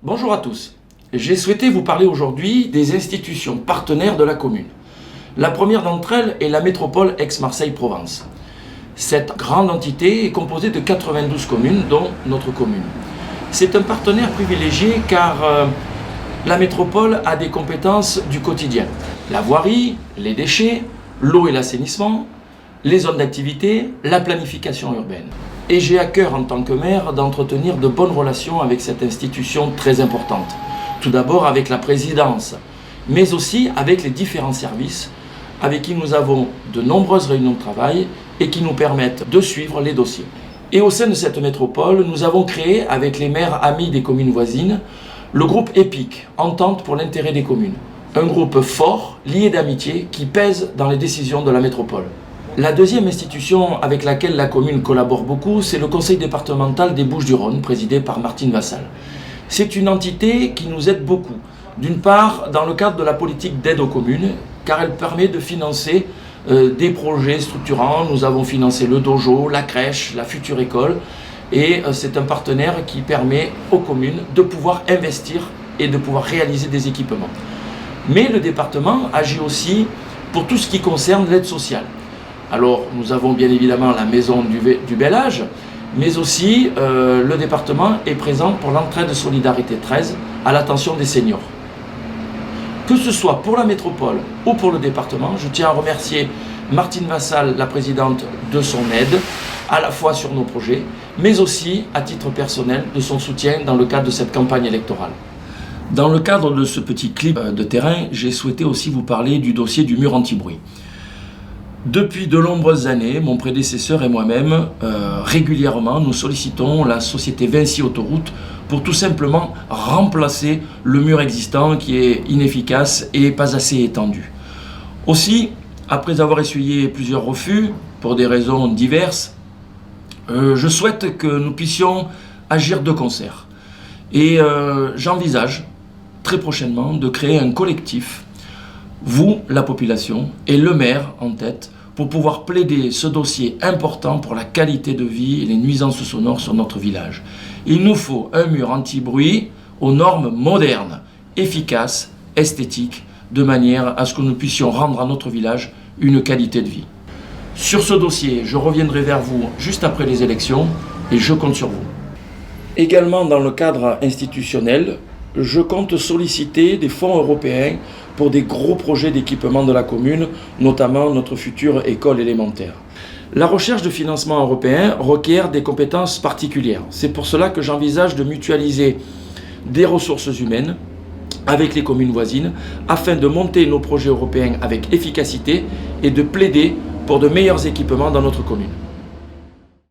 Bonjour à tous. J'ai souhaité vous parler aujourd'hui des institutions partenaires de la commune. La première d'entre elles est la métropole Aix-Marseille-Provence. Cette grande entité est composée de 92 communes, dont notre commune. C'est un partenaire privilégié car la métropole a des compétences du quotidien. La voirie, les déchets, l'eau et l'assainissement, les zones d'activité, la planification urbaine. Et j'ai à cœur en tant que maire d'entretenir de bonnes relations avec cette institution très importante. Tout d'abord avec la présidence, mais aussi avec les différents services avec qui nous avons de nombreuses réunions de travail et qui nous permettent de suivre les dossiers. Et au sein de cette métropole, nous avons créé avec les maires amis des communes voisines le groupe EPIC, Entente pour l'intérêt des communes. Un groupe fort, lié d'amitié, qui pèse dans les décisions de la métropole. La deuxième institution avec laquelle la commune collabore beaucoup, c'est le conseil départemental des Bouches-du-Rhône, présidé par Martine Vassal. C'est une entité qui nous aide beaucoup. D'une part, dans le cadre de la politique d'aide aux communes, car elle permet de financer des projets structurants. Nous avons financé le dojo, la crèche, la future école. Et c'est un partenaire qui permet aux communes de pouvoir investir et de pouvoir réaliser des équipements. Mais le département agit aussi pour tout ce qui concerne l'aide sociale. Alors, nous avons bien évidemment la maison du bel âge, mais aussi le département est présent pour l'entraide Solidarité 13 à l'attention des seniors. Que ce soit pour la métropole ou pour le département, je tiens à remercier Martine Vassal, la présidente, de son aide, à la fois sur nos projets, mais aussi à titre personnel de son soutien dans le cadre de cette campagne électorale. Dans le cadre de ce petit clip de terrain, j'ai souhaité aussi vous parler du dossier du mur anti-bruit. Depuis de nombreuses années, mon prédécesseur et moi-même, régulièrement, nous sollicitons la société Vinci Autoroute pour tout simplement remplacer le mur existant qui est inefficace et pas assez étendu. Aussi, après avoir essuyé plusieurs refus, pour des raisons diverses, je souhaite que nous puissions agir de concert. Et j'envisage très prochainement de créer un collectif, vous, la population, et le maire en tête, pour pouvoir plaider ce dossier important pour la qualité de vie et les nuisances sonores sur notre village. Il nous faut un mur anti-bruit aux normes modernes, efficaces, esthétiques, de manière à ce que nous puissions rendre à notre village une qualité de vie. Sur ce dossier, je reviendrai vers vous juste après les élections et je compte sur vous. Également dans le cadre institutionnel, je compte solliciter des fonds européens pour des gros projets d'équipement de la commune, notamment notre future école élémentaire. La recherche de financement européen requiert des compétences particulières. C'est pour cela que j'envisage de mutualiser des ressources humaines avec les communes voisines afin de monter nos projets européens avec efficacité et de plaider pour de meilleurs équipements dans notre commune.